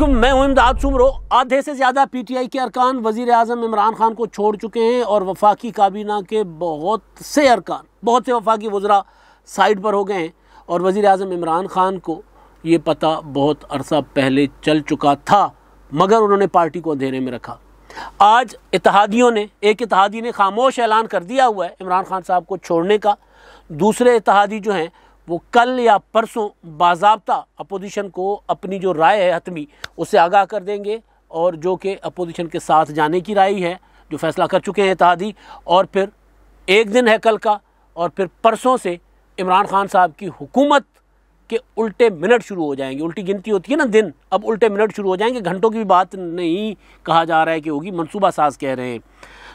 वालेकुम, मैं हूं इमदाद सुमरो। आधे से ज़्यादा पीटीआई के अरकान वज़ीर आज़म इमरान खान को छोड़ चुके हैं और वफाकी काबीना के बहुत से अरकान, बहुत से वफाकी वज़रा साइड पर हो गए हैं। और वज़ीर आज़म इमरान खान को ये पता बहुत अरसा पहले चल चुका था, मगर उन्होंने पार्टी को अंधेरे में रखा। आज इत्तेहादियों ने, एक इत्तेहादी ने खामोश ऐलान कर दिया हुआ है इमरान खान साहब को छोड़ने का। दूसरे इत्तेहादी जो हैं वो कल या परसों बाज़ाब्ता अपोजिशन को अपनी जो राय है हतमी उससे आगाह कर देंगे, और जो कि अपोजिशन के साथ जाने की राय है, जो फैसला कर चुके हैं इत्तेहादी। और फिर एक दिन है कल का, और फिर परसों से इमरान खान साहब की हुकूमत के उल्टे मिनट शुरू हो जाएंगे। उल्टी गिनती होती है ना दिन, अब उल्टे मिनट शुरू हो जाएंगे। घंटों की भी बात नहीं कहा जा रहा है कि होगी, मनसूबा साज कह रहे हैं।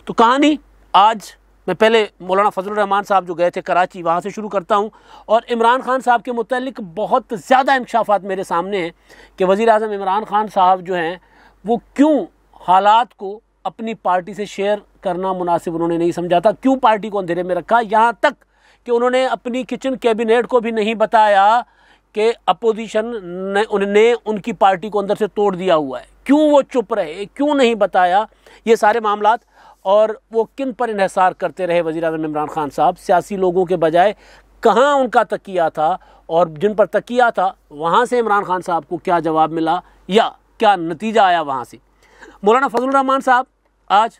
तो कहानी आज मैं पहले मौलाना फजलुर रहमान साहब जो गए थे कराची, वहाँ से शुरू करता हूँ। और इमरान खान साहब के मुतालिक बहुत ज़्यादा इंकशाफात मेरे सामने हैं कि वज़ीर आज़म इमरान खान साहब जो हैं वो क्यों हालात को अपनी पार्टी से शेयर करना मुनासिब उन्होंने नहीं समझा था, क्यों पार्टी को अंधेरे में रखा। यहाँ तक कि उन्होंने अपनी किचन कैबिनेट को भी नहीं बताया कि अपोजिशन ने उनकी पार्टी को अंदर से तोड़ दिया हुआ है। क्यों वो चुप रहे, क्यों नहीं बताया, ये सारे मामलात। और वो किन पर इन्हिसार करते रहे वज़ीर आज़म इमरान खान साहब, सियासी लोगों के बजाय कहाँ उनका तकिया था, और जिन पर तकिया था वहाँ से इमरान खान साहब को क्या जवाब मिला या क्या नतीजा आया वहाँ से। मौलाना फजलुर रहमान साहब आज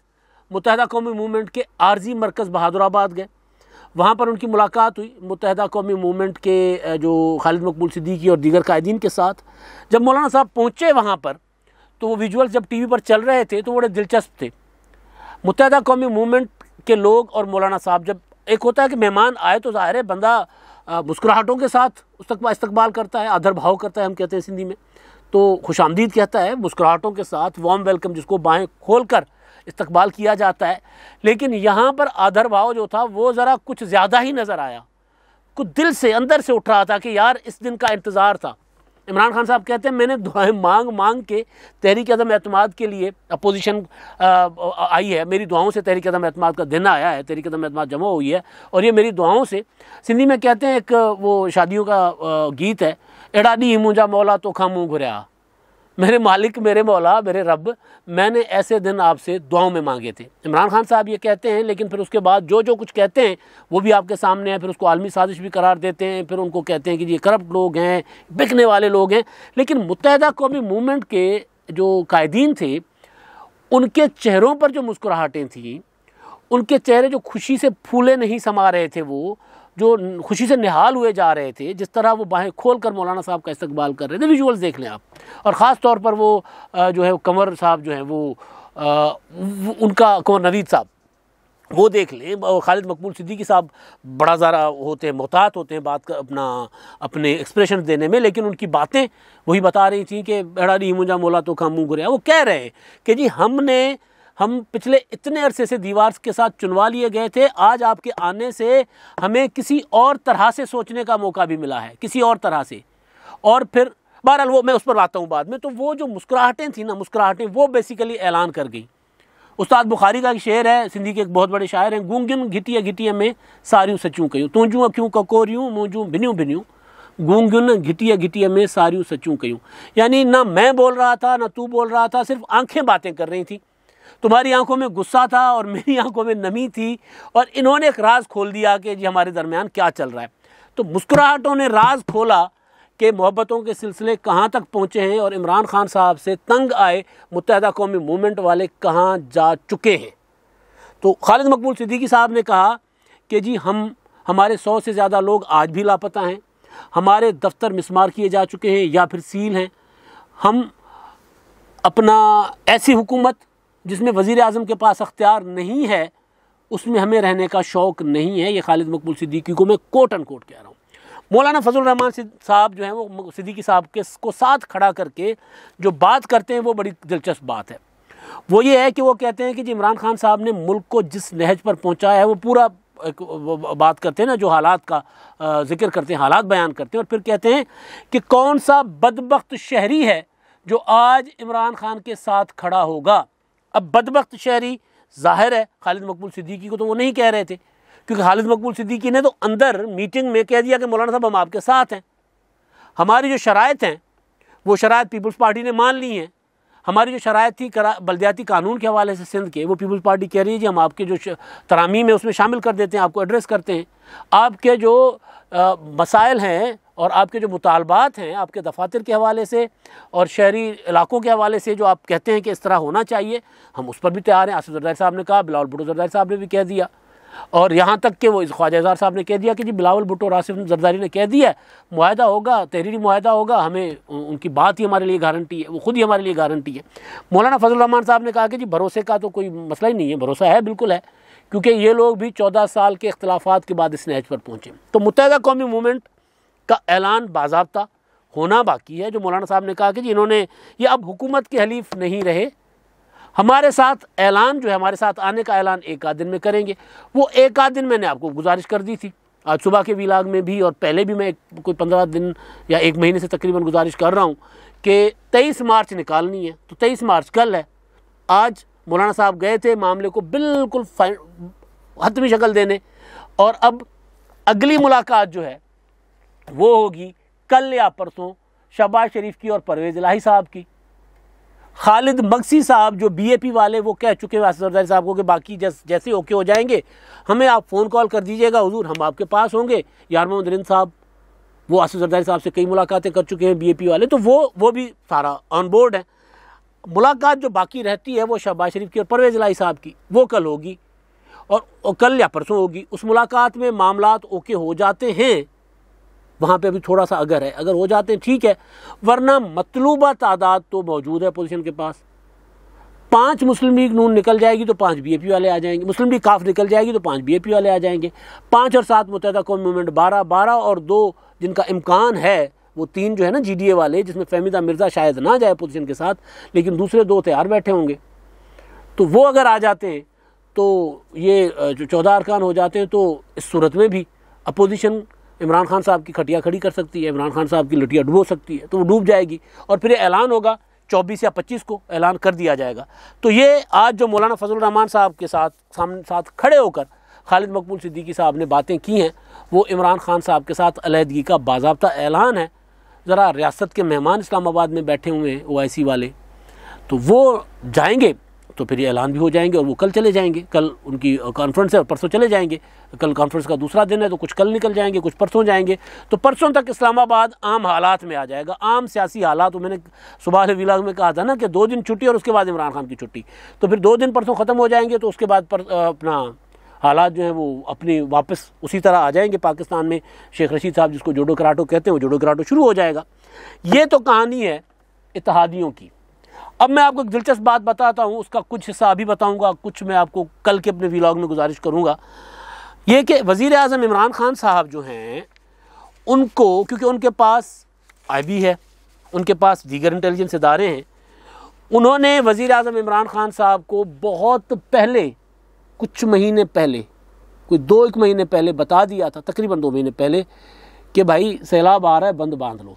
मुत्तहिदा कौमी मूवमेंट के आर्जी मरकज़ बहादुराबाद गए। वहाँ पर उनकी मुलाकात हुई मुत्तहिदा कौमी मूवमेंट के जो खालिद मकबूल सिद्दीकी और दीगर कायदीन के साथ। जब मौलाना साहब पहुँचे वहाँ पर तो वो विजुअल्स जब टीवी पर चल रहे थे तो बड़े दिलचस्प थे। मुत्तहिदा कौमी मूवमेंट के लोग और मौलाना साहब, जब एक होता है कि मेहमान आए तो ज़ाहिर है बंदा मुस्कुराहटों के साथ उसका इस्तकबाल करता है, आदर भाव करता है, हम कहते हैं सिंधी में तो खुशामदीद कहता है, मुस्कुराहटों के साथ वार्म वेलकम, जिसको बाहें खोल कर इस्तकबाल किया जाता है। लेकिन यहाँ पर आदर भाव जो था वो ज़रा कुछ ज़्यादा ही नज़र आया, कुछ दिल से अंदर से उठ रहा था कि यार इस दिन का इंतज़ार था। इमरान खान साहब कहते हैं मैंने दुआएं मांग मांग के तहरीक अदम एतमाद के लिए, अपोजिशन आई है, मेरी दुआओं से तहरीक अदम एतमाद का दिन आया है, तहरीक अदम एतमाद जमा हुई है, और ये मेरी दुआओं से। सिंधी में कहते हैं, एक वो शादियों का गीत है, एड़ाडी ही मुंजा मौला तो खा मुँह घुरिया, मेरे मालिक, मेरे मौला, मेरे रब, मैंने ऐसे दिन आपसे दुआओं में मांगे थे। इमरान खान साहब ये कहते हैं, लेकिन फिर उसके बाद जो जो कुछ कहते हैं वो भी आपके सामने है। फिर उसको आलमी साजिश भी करार देते हैं, फिर उनको कहते हैं कि ये करप्ट लोग हैं, बिकने वाले लोग हैं। लेकिन मुत्तहिदा कौमी मूवमेंट के जो कायदीन थे उनके चेहरों पर जो मुस्कुराहटें थीं, उनके चेहरे जो खुशी से फूले नहीं समा रहे थे, वो जो खुशी से निहाल हुए जा रहे थे, जिस तरह वो बाहें खोल कर मौलाना साहब का इस्तकबाल कर रहे थे, विजुअल्स देख लें आप। और ख़ास तौर पर वो जो है कंवर साहब जो हैं वो उनका कंवर नवीद साहब वो देख लें, और खालिद मकबूल सिद्दीकी साहब बड़ा ज़रा होते हैं, मोहतात होते हैं बात का अपने एक्सप्रेशन देने में, लेकिन उनकी बातें वही बता रही थी कि बेड़ा नी मुंजा मोला तो खा मुँह घुरिया। वो कह रहे हैं कि जी हम पिछले इतने अरसे से दीवार के साथ चुनवा लिए गए थे, आज आपके आने से हमें किसी और तरह से सोचने का मौका भी मिला है, किसी और तरह से। और फिर बहरहाल वो मैं उस पर आता हूँ बाद में। तो वो जो मुस्कुराहटें थी ना, मुस्कुराहटें वो बेसिकली ऐलान कर गई। उस्ताद बुखारी का एक शेर है, सिंधी के एक बहुत बड़े शायर हैं, गूंगिन घिटिया घिटिया में सारियों सचूं कयूं, तूंजू अखियों ककोरियूं मुँजूं भिन्यूं भिन्यूं, गूंगिन घिटिया घिटिया में सारियों सचूं कयूं। यानी ना मैं बोल रहा था ना तू बोल रहा था, सिर्फ आंखें बातें कर रही थी। तुम्हारी आंखों में गुस्सा था और मेरी आंखों में नमी थी, और इन्होंने एक राज खोल दिया कि जी हमारे दरमियान क्या चल रहा है। तो मुस्कुराहटों ने राज खोला कि मोहब्बतों के सिलसिले कहाँ तक पहुँचे हैं, और इमरान खान साहब से तंग आए मुत्तहिदा कौमी मूवमेंट वाले कहाँ जा चुके हैं। तो खालिद मकबूल सिद्दीकी साहब ने कहा कि जी हमारे 100 से ज़्यादा लोग आज भी लापता हैं, हमारे दफ्तर मिसमार किए जा चुके हैं या फिर सील हैं। हम अपना ऐसी हुकूमत जिसमें वज़ीर आज़म के पास अख्तियार नहीं है, उसमें हमें रहने का शौक़ नहीं है। ये खालिद मकबूल सिद्दीकी को मैं कोट अन कोट कह रहा हूँ। मौलाना फजलुर रहमान साहब जो हैं वो सिद्दीकी साहब को साथ खड़ा करके जो बात करते हैं वो बड़ी दिलचस्प बात है। वो ये है कि वो कहते हैं कि जी इमरान खान साहब ने मुल्क को जिस नहज पर पहुँचाया है, वो पूरा बात करते हैं ना, जो हालात का जिक्र करते हैं, हालात बयान करते हैं, और फिर कहते हैं कि कौन सा बदबख्त शहरी है जो आज इमरान खान के साथ खड़ा होगा। अब बदबख्त शहरी जाहिर है खालिद मकबूल सिद्दीकी को तो वो नहीं कह रहे थे, क्योंकि खालिद मकबूल सिद्दीकी ने तो अंदर मीटिंग में कह दिया कि मौलाना साहब हम आपके साथ हैं, हमारी जो शराइत हैं वो शराइत पीपल्स पार्टी ने मान ली हैं। हमारी जो शराइत थी बल्दियाती कानून के हवाले से सिंध के, वो पीपल्स पार्टी कह रही है जी हम आपके जो तरामीम है उसमें शामिल कर देते हैं, आपको एड्रेस करते हैं। आपके जो मसाइल हैं और आपके जो मुतालबात हैं आपके दफातर के हवाले से और शहरी इलाकों के हवाले से, जो आप कहते हैं कि इस तरह होना चाहिए, हम उस पर भी तैयार हैं। आसिफ जरदारी साहब ने कहा, बिलावल भुट्टो जरदारी साहब ने भी कह दिया, और यहाँ तक कि वो ख्वाजा इज़हार साहब ने कह दिया कि जी बिलावल भुट्टो और आसिफ जरदारी ने कह दिया मुआहदा होगा, तहरीरी मुआहदा होगा, हमें उनकी बात ही हमारे लिए गारंटी है, वो खुद ही हमारे लिए गारंटी है। मौलाना फजल रहमान साहब ने कहा कि जी भरोसे का तो कोई मसला ही नहीं है, भरोसा है, बिल्कुल है, क्योंकि ये लोग भी 14 साल के इख्तलाफात के बाद इस नहज पर पहुँचे। तो मुत्तहिदा कौमी मूवमेंट का ऐलान बाज़ाब्ता होना बाकी है। जो मौलाना साहब ने कहा कि जी इन्होंने ये अब हुकूमत के हलीफ नहीं रहे, हमारे साथ ऐलान जो है, हमारे साथ आने का ऐलान एक आध दिन में करेंगे। वो एक आध दिन मैंने आपको गुजारिश कर दी थी आज सुबह के वीलाग में भी, और पहले भी मैं कोई 15 दिन या 1 महीने से तकरीबन गुजारिश कर रहा हूँ कि 23 मार्च निकालनी है। तो 23 मार्च कल है। आज मौलाना साहब गए थे मामले को बिल्कुल हतमी शक्ल देने, और अब अगली मुलाकात जो है वो होगी कल या परसों शहबाज शरीफ की और परवेज़ इलाही साहब की। खालिद मगसी साहब जो बीएपी वाले, वो कह चुके हैं आसिफ जरदारी साहब को कि बाकी जैसे ओके हो जाएंगे हमें आप फ़ोन कॉल कर दीजिएगा हुजूर, हम आपके पास होंगे। यार मोहम्मद रिंद साहब वो आसिफ जरदारी साहब से कई मुलाकातें कर चुके हैं बीएपी वाले, तो वो भी सारा ऑन बोर्ड है। मुलाकात जो बाकी रहती है वो शहबाज शरीफ की और परवेज़ इलाही साहब की, वो कल होगी और कल या परसों होगी। उस मुलाकात में मामलात ओके हो जाते हैं, वहाँ पे अभी थोड़ा सा अगर है, अगर हो जाते हैं ठीक है, वरना मतलूबा तादाद तो मौजूद है अपोजिशन के पास। 5 मुस्लिम लीग नून निकल जाएगी तो 5 बीएपी वाले आ जाएंगे, मुस्लिम लीग काफ निकल जाएगी तो 5 बीएपी वाले आ जाएंगे, 5 और 7 मुत्तहिदा कौमी मूवमेंट 12 और 2 जिनका इम्कान है, वो 3 जो है ना जीडीए वाले, जिसमें फहमीदा मिर्ज़ा शायद ना जाए अपोजिशन के साथ, लेकिन दूसरे 2 तैयार बैठे होंगे। तो वो अगर आ जाते हैं तो ये जो 14 अरकान हो जाते हैं, तो इस सूरत में भी अपोजिशन इमरान खान साहब की खटिया खड़ी कर सकती है, इमरान खान साहब की लटिया डुबो सकती है, तो वो डूब जाएगी और फिर ऐलान होगा 24 या 25 को ऐलान कर दिया जाएगा। तो ये आज जो मौलाना फजल रहमान साहब के साथ खड़े होकर खालिद मकबूल सिद्दीकी साहब ने बातें की हैं, वो इमरान खान साहब के साथ अलहदगी का बाज़ाब्ता ऐलान है। ज़रा रियासत के मेहमान इस्लामाबाद में बैठे हुए हैं OIC वाले, तो वो जाएंगे तो फिर ये ऐलान भी हो जाएंगे, और वो कल चले जाएंगे। कल उनकी कॉन्फ्रेंस है और परसों चले जाएंगे। कल कॉन्फ्रेंस का दूसरा दिन है, तो कुछ कल निकल जाएंगे, कुछ परसों जाएंगे। तो परसों तक इस्लामाबाद आम हालात में आ जाएगा, आम सियासी हालात। तो मैंने सुबह विलाग में कहा था ना कि 2 दिन छुट्टी और उसके बाद इमरान खान की छुट्टी, तो फिर 2 दिन परसों ख़त्म हो जाएंगे, तो उसके बाद अपना हालात जो हैं वो अपनी वापस उसी तरह आ जाएंगे। पाकिस्तान में शेख रशीद साहब जिसको जोडो कराटो कहते हैं, वो जोडो कराटो शुरू हो जाएगा। ये तो कहानी है इत्तेहादियों की। अब मैं आपको एक दिलचस्प बात बताता हूँ, उसका कुछ हिस्सा अभी बताऊँगा, कुछ मैं आपको कल के अपने व्लॉग में गुजारिश करूँगा। ये कि वज़ीर आज़म इमरान खान साहब जो हैं उनको, क्योंकि उनके पास IB है, उनके पास दीगर इंटेलिजेंस इदारे हैं, उन्होंने वज़ीर आज़म इमरान खान साहब को बहुत पहले, कुछ महीने पहले, कोई 2-1 महीने पहले बता दिया था, तकरीबन 2 महीने पहले, कि भाई सैलाब आ रहा है, बंद बांध लो।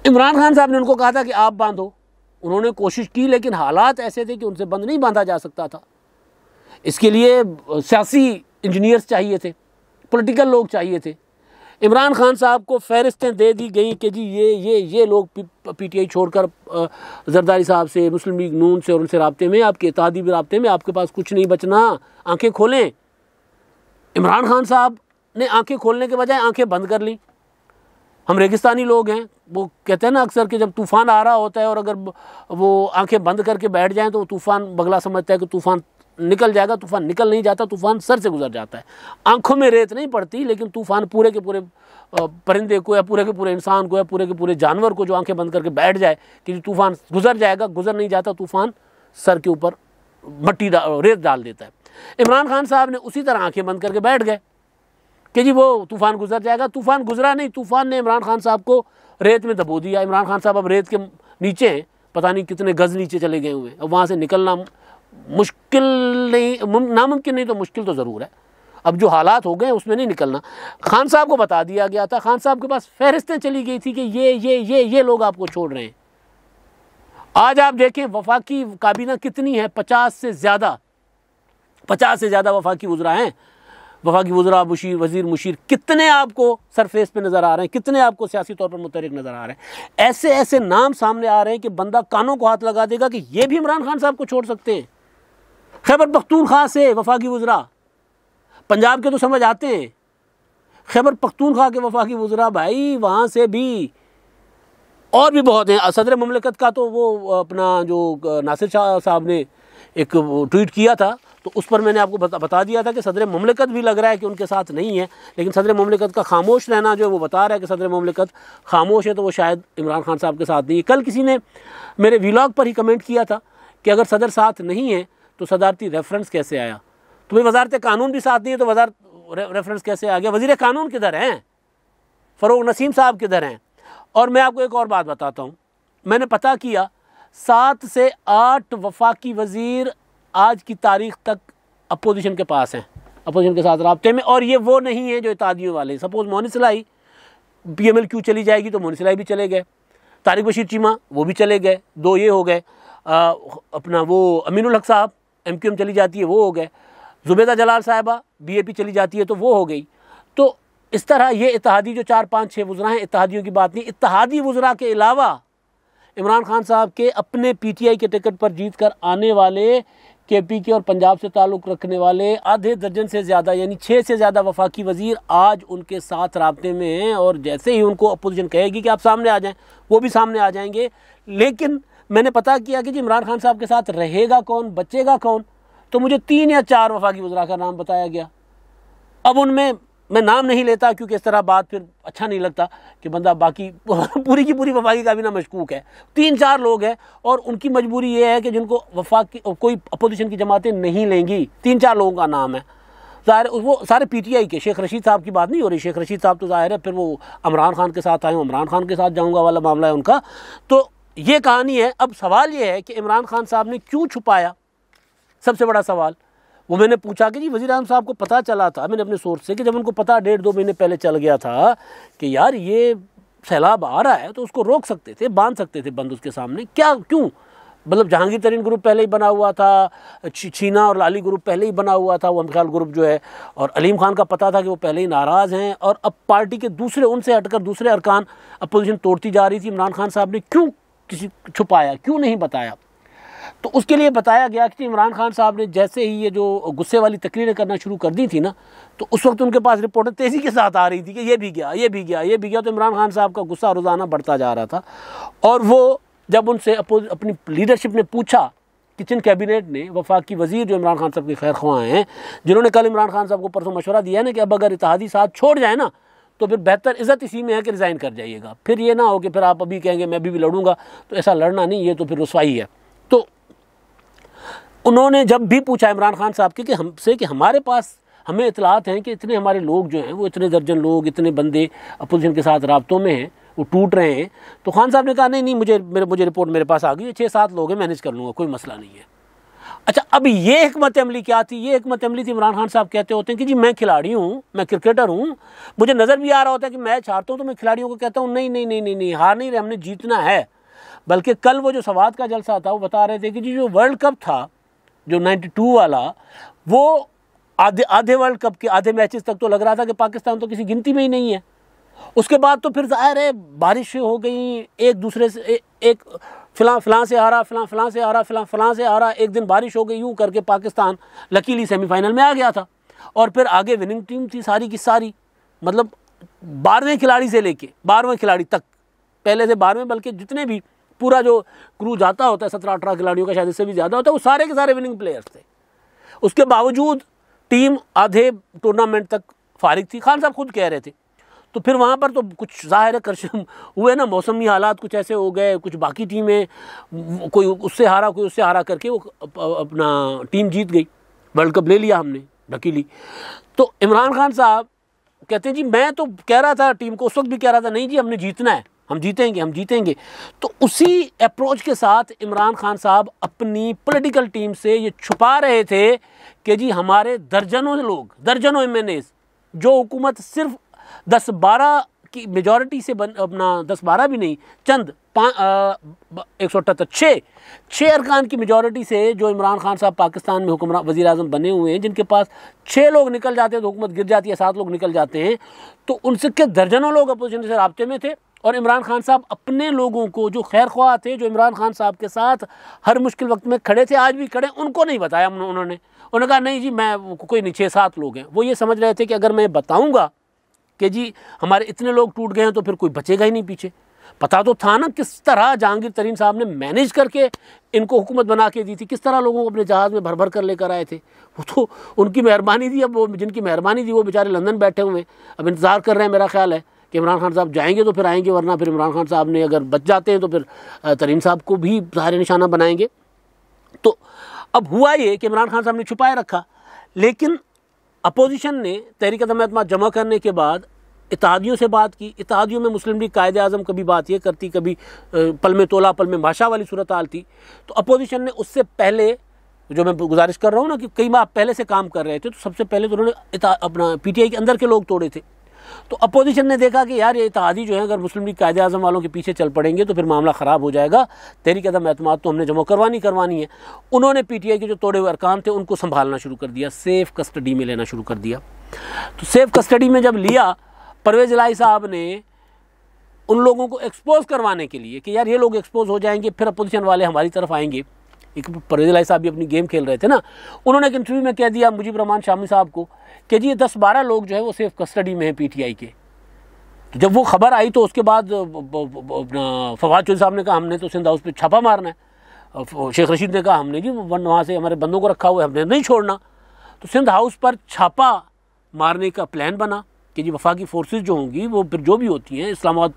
इमरान खान साहब ने उनको कहा था कि आप बांधो, उन्होंने कोशिश की, लेकिन हालात ऐसे थे कि उनसे बंद नहीं बांधा जा सकता था। इसके लिए सियासी इंजीनियर्स चाहिए थे, पॉलिटिकल लोग चाहिए थे। इमरान खान साहब को फहरिस्तें दे दी गई कि जी ये लोग PTI छोड़कर जरदारी साहब से, मुस्लिम लीग नून से और उनसे राब्ते में, आपके इत्तेहादी भी राब्ते में, आपके पास कुछ नहीं बचना, आंखें खोलें। इमरान खान साहब ने आंखें खोलने के बजाय आंखें बंद कर ली। हम रेगिस्तानी लोग हैं, वो कहते हैं ना अक्सर कि जब तूफ़ान आ रहा होता है और अगर वो आंखें बंद करके बैठ जाएं तो तूफ़ान बगला समझता है कि तूफ़ान निकल जाएगा। तूफ़ान निकल नहीं जाता, तूफ़ान सर से गुजर जाता है। आंखों में रेत नहीं पड़ती, लेकिन तूफ़ान पूरे के पूरे परिंदे को या पूरे के पूरे इंसान को या पूरे के पूरे जानवर को जो आंखें बंद करके बैठ जाए कि तूफ़ान गुजर जाएगा, गुजर नहीं जाता, तूफ़ान सर के ऊपर मट्टी रेत डाल देता है। इमरान खान साहब ने उसी तरह आंखें बंद करके बैठ गए कि जी वो तूफ़ान गुजर जाएगा। तूफ़ान गुजरा नहीं, तूफ़ान ने इमरान खान साहब को रेत में दबो दिया। इमरान खान साहब अब रेत के नीचे हैं, पता नहीं कितने गज़ नीचे चले गए हुए। अब वहाँ से निकलना मुश्किल नहीं, नामुमकिन नहीं तो मुश्किल तो ज़रूर है। अब जो हालात हो गए उसमें नहीं निकलना। खान साहब को बता दिया गया था, खान साहब के पास फहरिस्तें चली गई थी कि ये लोग आपको छोड़ रहे हैं। आज आप देखें वफाकी काबीना कितनी है, 50 से ज़्यादा वफाकी वज़रा हैं। वफाकी वज़रा, मुशीर, वज़ीर, मुशीर कितने आपको सरफेस पे नज़र आ रहे हैं, कितने आपको सियासी तौर पर मुतहरिक नज़र आ रहे हैं। ऐसे ऐसे नाम सामने आ रहे हैं कि बंदा कानों को हाथ लगा देगा कि ये भी इमरान खान साहब को छोड़ सकते हैं। खैबर पख्तूनख्वा से वफाकी वज़रा, पंजाब के तो समझ आते हैं, खैबर पख्तूनख्वा के वफाकी वज़रा भाई वहाँ से भी और भी बहुत हैं। सदर मुमलिकत का तो वो अपना जो नासिर शाह साहब ने एक ट्वीट किया था, तो उस पर मैंने आपको बता दिया था कि सदर मुमलिकत भी लग रहा है कि उनके साथ नहीं है, लेकिन सदर मुमलिकत का खामोश रहना जो है वो बता रहा है कि सदर मुमलिकत खामोश है, तो वो शायद इमरान खान साहब के साथ नहीं है। कल किसी ने मेरे व्लॉग पर ही कमेंट किया था कि अगर सदर साथ नहीं है तो सदारती रेफरेंस कैसे आया। तो भाई वजारत कानून भी साथ नहीं है तो वजारत रेफरेंस कैसे आ गया। वज़ीर कानून किधर हैं, फ़रोग नसीम साहब किधर हैं। और मैं आपको एक और बात बताता हूँ, मैंने पता किया 7 से 8 वफाकी वज़ीर आज की तारीख तक अपोजिशन के पास हैं, अपोजिशन के साथ राब्ते में। और ये वो नहीं है जो इत्तेहादियों वाले। सपोज़ मोहनिस इलाही PMLQ चली जाएगी तो मोहनिस इलाही भी चले गए, तारिक बशीर चीमा वो भी चले गए, 2 ये हो गए। अपना वो अमीनुल हक साहब MQM चली जाती है वो हो गए, जुबैदा जलाल साहिबा BAP चली जाती है तो वो हो गई। तो इस तरह ये इत्तेहादी जो 4, 5, 6 वज़रा हैं, इत्तेहादियों की बात नहीं, इत्तेहादी वज़रा के अलावा इमरान खान साहब के अपने PTI के टिकट पर जीत कर आने वाले KP के और पंजाब से ताल्लुक़ रखने वाले आधे दर्जन से ज़्यादा यानी 6 से ज़्यादा वफाकी वज़ीर आज उनके साथ राब्ते में हैं। और जैसे ही उनको अपोजिशन कहेगी कि आप सामने आ जाएं, वो भी सामने आ जाएंगे। लेकिन मैंने पता किया कि जी इमरान खान साहब के साथ रहेगा कौन, बचेगा कौन, तो मुझे 3 या 4 वफाकी वज़रा का नाम बताया गया। अब उनमें मैं नाम नहीं लेता क्योंकि इस तरह बात फिर अच्छा नहीं लगता कि बंदा बाकी पूरी की पूरी वफाकी का भी ना मशकूक है। 3-4 लोग हैं और उनकी मजबूरी ये है कि जिनको वफाकी कोई अपोजिशन की जमातें नहीं लेंगी, 3-4 लोगों का नाम है। ज़ाहिर वो सारे PTI के, शेख रशीद साहब की बात नहीं हो रही। शेख रशीद साहब तो ज़ाहिर है फिर वो इमरान खान के साथ आए, इमरान खान के साथ जाऊँगा वाला मामला है उनका। तो ये कहानी है। अब सवाल ये है कि इमरान खान साहब ने क्यों छुपाया। सबसे बड़ा सवाल वो मैंने पूछा कि जी वज़ीर आज़म साहब को पता चला था, मैंने अपने सोर्स से, कि जब उनको पता 1.5-2 महीने पहले चल गया था कि यार ये सैलाब आ रहा है तो उसको रोक सकते थे, बांध सकते थे बंद उसके सामने। क्या क्यों, मतलब जहांगीर तरीन ग्रुप पहले ही बना हुआ था, छीना और लाली ग्रुप पहले ही बना हुआ था, वो अमख्याल ग्रुप जो है, और अलीम खान का पता था कि वो पहले ही नाराज़ हैं। और अब पार्टी के दूसरे, उनसे हटकर दूसरे अरकान अपोजिशन तोड़ती जा रही थी। इमरान खान साहब ने क्यों किसी छुपाया, क्यों नहीं बताया? तो उसके लिए बताया गया कि इमरान खान साहब ने जैसे ही ये जो गुस्से वाली तकरीरें करना शुरू कर दी थी ना, तो उस वक्त उनके पास रिपोर्टें तेज़ी के साथ आ रही थी कि ये भी गया, ये भी गया, ये भी गया। तो इमरान खान साहब का गुस्सा रोज़ाना बढ़ता जा रहा था। और वो जब उनसे अपनी लीडरशिप ने पूछा, किचन कैबिनेट ने, वफाकी वज़ीर जो इमरान खान साहब के खैर ख्वाह हैं, जिन्होंने कल इमरान खान साहब को परसों मशवरा दिया ना कि अब अगर इत्तेहादी साथ छोड़ जाए ना तो फिर बेहतर इज़्ज़त इसी में है कि रिज़ाइन कर जाइएगा। फिर ये ना हो कि फिर आप अभी कहेंगे मैं भी लड़ूंगा, तो ऐसा लड़ना नहीं, ये तो फिर रुसवाई है। तो उन्होंने जब भी पूछा इमरान खान साहब के कि हमसे कि हमारे पास हमें इतलात हैं कि इतने हमारे लोग जो हैं वो इतने दर्जन लोग, इतने बंदे अपोजिशन के साथ राब्तों में हैं, वो टूट रहे हैं, तो खान साहब ने कहा नहीं मुझे रिपोर्ट मेरे पास आ गई है, 6-7 लोग हैं, मैनेज कर लूँगा, कोई मसला नहीं है। अच्छा, अब ये हिकमत अमली क्या थी? ये हिकमत अमली थी, इमरान खान साहब कहते होते हैं कि जी मैं खिलाड़ी हूँ, मैं क्रिकेटर हूँ, मुझे नज़र भी आ रहा होता है कि मैच हारता हूँ तो मैं खिलाड़ियों को कहता हूँ नहीं नहीं नहीं नहीं नहीं हार नहीं रहे, हमने जीतना है। बल्कि कल वो जो सवाद का जलसा था वो बता रहे थे कि जी जो वर्ल्ड कप था जो 92 वाला, वो आधे वर्ल्ड कप के आधे मैचेस तक तो लग रहा था कि पाकिस्तान तो किसी गिनती में ही नहीं है। उसके बाद तो फिर ज़ाहिर है बारिश हो गई, एक दूसरे से एक फ़लाँ से हारा, फ़लाँ से हारा, फ़लाँ से हारा, एक दिन बारिश हो गई, यूँ करके पाकिस्तान लकीली सेमीफाइनल में आ गया था। और फिर आगे विनिंग टीम थी सारी की सारी, मतलब 12वें खिलाड़ी से लेके 12वें खिलाड़ी तक, पहले से 12वें, बल्कि जितने भी पूरा जो क्रू जाता होता है 17-18 खिलाड़ियों का शायद इससे भी ज़्यादा होता है, वो सारे के सारे विनिंग प्लेयर्स थे। उसके बावजूद टीम आधे टूर्नामेंट तक फारिग थी, खान साहब खुद कह रहे थे। तो फिर वहाँ पर तो कुछ ज़ाहिर है करशम हुए ना, मौसमी हालात कुछ ऐसे हो गए, कुछ बाकी टीमें कोई उससे हारा कोई उससे हारा करके वो अपना टीम जीत गई, वर्ल्ड कप ले लिया हमने ढकीली। तो इमरान खान साहब कहते हैं जी मैं तो कह रहा था टीम को, उस वक्त भी कह रहा था नहीं जी हमने जीतना है, हम जीतेंगे हम जीतेंगे। तो उसी अप्रोच के साथ इमरान खान साहब अपनी पॉलिटिकल टीम से ये छुपा रहे थे कि जी हमारे दर्जनों लोग, दर्जनों MNAs जो हुकूमत सिर्फ 10-12 की मेजॉरिटी से अपना 10-12 भी नहीं, चंद 178 छः अरकान की मेजॉरिटी से जो इमरान खान साहब पाकिस्तान में हुक्मरान वज़ीर आज़म बने हुए हैं, जिनके पास 6 लोग निकल जाते हैं तो हुकूमत गिर जाती है, 7 लोग निकल जाते हैं, तो उनसे के दर्जनों लोग अपोजिशन से राब्ते में थे। और इमरान खान साहब अपने लोगों को जो खैर ख्वाह थे, जो इमरान खान साहब के साथ हर मुश्किल वक्त में खड़े थे, आज भी खड़े, उनको नहीं बताया उन्होंने कहा नहीं जी मैं कोई नहीं, 6-7 लोग हैं। वो ये समझ रहे थे कि अगर मैं बताऊँगा कि जी हमारे इतने लोग टूट गए हैं तो फिर कोई बचेगा ही नहीं पीछे। पता तो था ना किस तरह जहांगीर तरीन साहब ने मैनेज करके इनको हुकूमत बना के दी थी, किस तरह लोगों को अपने जहाज़ में भर भर कर लेकर आए थे। वो तो उनकी मेहरबानी थी। अब वो जिनकी मेहरबानी थी वो बेचारे लंदन बैठे हुए हैं, अब इंतज़ार कर रहे हैं, मेरा ख्याल है कि इमरान खान साहब जाएंगे तो फिर आएंगे, वरना फिर इमरान खान साहब ने अगर बच जाते हैं तो फिर तरीन साहब को भी ज़ाहिर निशाना बनाएंगे। तो अब हुआ ये कि इमरान खान साहब ने छुपाए रखा, लेकिन अपोजिशन ने तहरीक अदम-ए-एतमाद जमा करने के बाद इत्तेहादियों से बात की। इत्तेहादियों में मुस्लिम लीग कायदे आज़म कभी बात ये करती, कभी पल में तोला पल में माशा वाली सूरत हाल थी। तो अपोजिशन ने उससे पहले, जो मैं गुजारिश कर रहा हूँ ना कि कई माह पहले से काम कर रहे थे, तो सबसे पहले तो उन्होंने अपना PTI के अंदर के लोग तोड़े थे। तो अपोजिशन ने देखा कि यार ये इत्तेहादी जो है अगर मुस्लिम लीग कायदे आज़म वालों के पीछे चल पड़ेंगे तो फिर मामला ख़राब हो जाएगा, तहरीक अदम-ए-एतमाद तो हमने जमा करवानी है। उन्होंने PTI के जो तोड़े हुए अरकान थे उनको संभालना शुरू कर दिया, सेफ़ कस्टडी में लेना शुरू कर दिया। तो सेफ़ कस्टडी में जब लिया, परवेज़ इलाही साहब ने उन लोगों को एक्सपोज करवाने के लिए कि यार ये लोग एक्सपोज हो जाएंगे फिर अपोजिशन वाले हमारी तरफ आएंगे। एक परवेज़ इलाही साहब भी अपनी गेम खेल रहे थे ना। उन्होंने एक इंटरव्यू में कह दिया मुजीब रहमान शामी साहब को कि जी ये 10-12 लोग जो है वो सेफ कस्टडी में हैं PTI के। तो जब वो खबर आई तो उसके बाद फवाद चौधरी साहब ने कहा हमने तो सिंध हाउस पे छापा मारना है। शेख रशीद ने कहा हमने जी वहाँ से हमारे बंदों को रखा हुआ है, हमने नहीं छोड़ना। तो सिंध हाउस पर छापा मारने का प्लान बना कि जी वफाकी फोर्सेस जो होंगी वो फिर जो भी होती हैं, इस्लामाबाद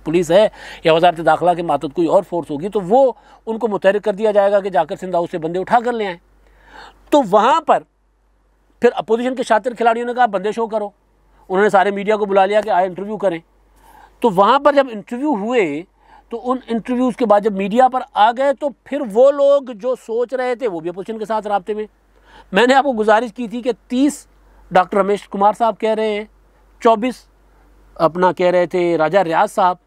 पुलिस है या वज़ारत दाखिला के मातहत कोई और फोर्स होगी, तो वो उनको मुतहरिक कर दिया जाएगा कि जाकर सिंध हाउस से बंदे उठा कर ले आएँ। तो वहाँ पर फिर अपोजिशन के शातिर खिलाड़ियों ने कहा बंदे शो करो। उन्होंने सारे मीडिया को बुला लिया कि आए इंटरव्यू करें। तो वहाँ पर जब इंटरव्यू हुए तो उन इंटरव्यूज़ के बाद जब मीडिया पर आ गए तो फिर वो लोग जो सोच रहे थे वो भी अपोजिशन के साथ राब्ते में। मैंने आपको गुजारिश की थी कि 30 डॉक्टर रमेश कुमार साहब कह रहे हैं, 24 अपना कह रहे थे राजा रियाज साहब,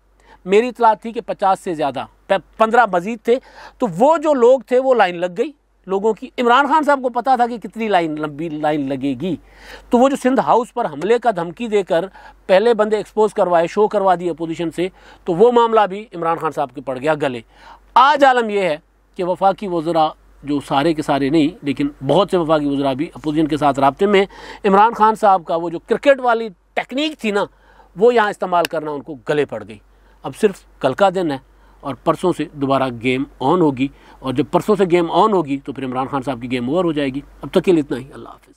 मेरी इतला थी कि 50 से ज़्यादा, 15 मजीद थे। तो वो जो लोग थे वो लाइन लग गई लोगों की। इमरान खान साहब को पता था कि कितनी लंबी लाइन लगेगी। तो वो जो सिंध हाउस पर हमले का धमकी देकर पहले बंदे एक्सपोज करवाए, शो करवा दिए अपोजिशन से, तो वो मामला भी इमरान खान साहब के पड़ गया गले। आज आलम यह है कि वफाकी वज़रा जो सारे के सारे नहीं लेकिन बहुत से वफाकी वज़रा भी अपोजिशन के साथ राब्ते में। इमरान खान साहब का वो जो क्रिकेट वाली टेक्निक थी ना वो यहाँ इस्तेमाल करना उनको गले पड़ गई। अब सिर्फ कल का दिन है और परसों से दोबारा गेम ऑन होगी, और जब परसों से गेम ऑन होगी तो फिर इमरान खान साहब की गेम ओवर हो जाएगी। अब तक के लिए इतना ही। अल्लाह हाफ़िज़।